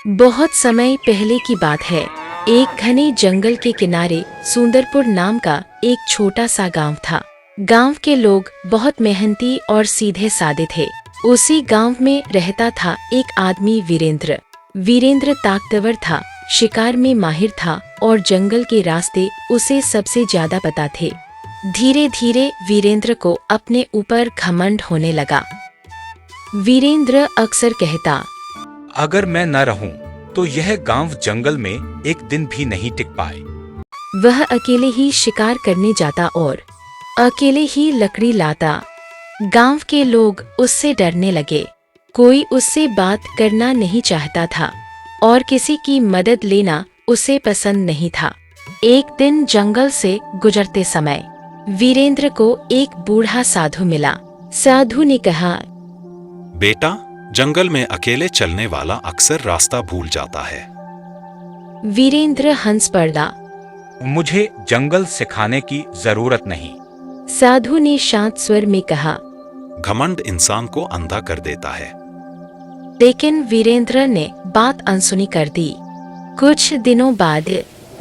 बहुत समय पहले की बात है। एक घने जंगल के किनारे सुंदरपुर नाम का एक छोटा सा गांव था। गांव के लोग बहुत मेहनती और सीधे सादे थे। उसी गांव में रहता था एक आदमी वीरेंद्र। वीरेंद्र ताकतवर था, शिकार में माहिर था और जंगल के रास्ते उसे सबसे ज्यादा पता थे। धीरे धीरे वीरेंद्र को अपने ऊपर घमंड होने लगा। वीरेंद्र अक्सर कहता, अगर मैं न रहूं तो यह गांव जंगल में एक दिन भी नहीं टिक पाए। वह अकेले ही शिकार करने जाता और अकेले ही लकड़ी लाता। गांव के लोग उससे डरने लगे। कोई उससे बात करना नहीं चाहता था और किसी की मदद लेना उसे पसंद नहीं था। एक दिन जंगल से गुजरते समय वीरेंद्र को एक बूढ़ा साधु मिला। साधु ने कहा, बेटा, जंगल में अकेले चलने वाला अक्सर रास्ता भूल जाता है। वीरेंद्र हंस पड़ा। मुझे जंगल सिखाने की जरूरत नहीं। साधु ने शांत स्वर में कहा, घमंड इंसान को अंधा कर देता है। लेकिन वीरेंद्र ने बात अनसुनी कर दी। कुछ दिनों बाद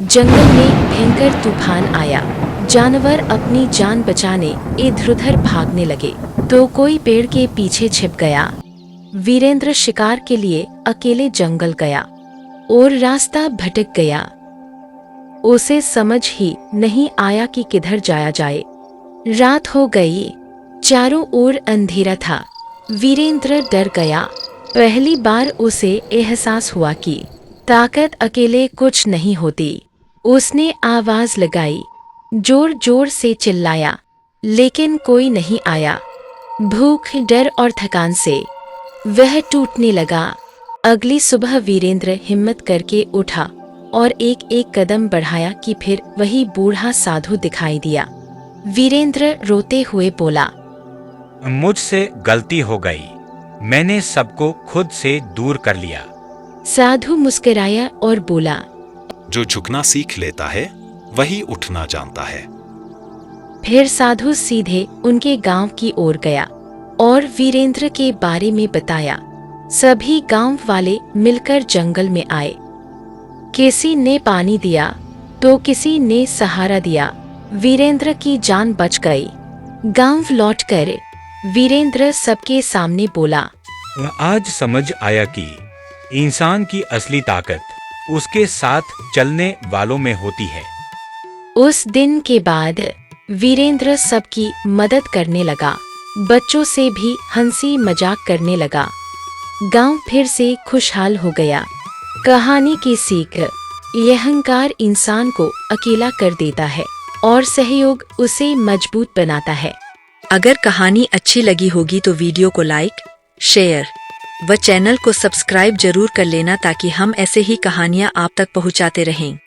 जंगल में भयंकर तूफान आया। जानवर अपनी जान बचाने इधर-उधर भागने लगे तो कोई पेड़ के पीछे छिप गया। वीरेंद्र शिकार के लिए अकेले जंगल गया और रास्ता भटक गया। उसे समझ ही नहीं आया कि किधर जाया जाए। रात हो गई, चारों ओर अंधेरा था। वीरेंद्र डर गया। पहली बार उसे एहसास हुआ कि ताकत अकेले कुछ नहीं होती। उसने आवाज लगाई, जोर जोर से चिल्लाया, लेकिन कोई नहीं आया। भूख, डर और थकान से वह टूटने लगा। अगली सुबह वीरेंद्र हिम्मत करके उठा और एक एक कदम बढ़ाया कि फिर वही बूढ़ा साधु दिखाई दिया। वीरेंद्र रोते हुए बोला, मुझसे गलती हो गई। मैंने सबको खुद से दूर कर लिया। साधु मुस्कुराया और बोला, जो झुकना सीख लेता है वही उठना जानता है। फिर साधु सीधे उनके गांव की ओर गया और वीरेंद्र के बारे में बताया। सभी गांव वाले मिलकर जंगल में आए। किसी ने पानी दिया तो किसी ने सहारा दिया। वीरेंद्र की जान बच गई। गांव लौटकर वीरेंद्र सबके सामने बोला, आज समझ आया कि इंसान की असली ताकत उसके साथ चलने वालों में होती है। उस दिन के बाद वीरेंद्र सबकी मदद करने लगा। बच्चों से भी हंसी मजाक करने लगा। गांव फिर से खुशहाल हो गया। कहानी की सीख, यह अहंकार इंसान को अकेला कर देता है और सहयोग उसे मजबूत बनाता है। अगर कहानी अच्छी लगी होगी तो वीडियो को लाइक, शेयर व चैनल को सब्सक्राइब जरूर कर लेना ताकि हम ऐसे ही कहानियाँ आप तक पहुँचाते रहें।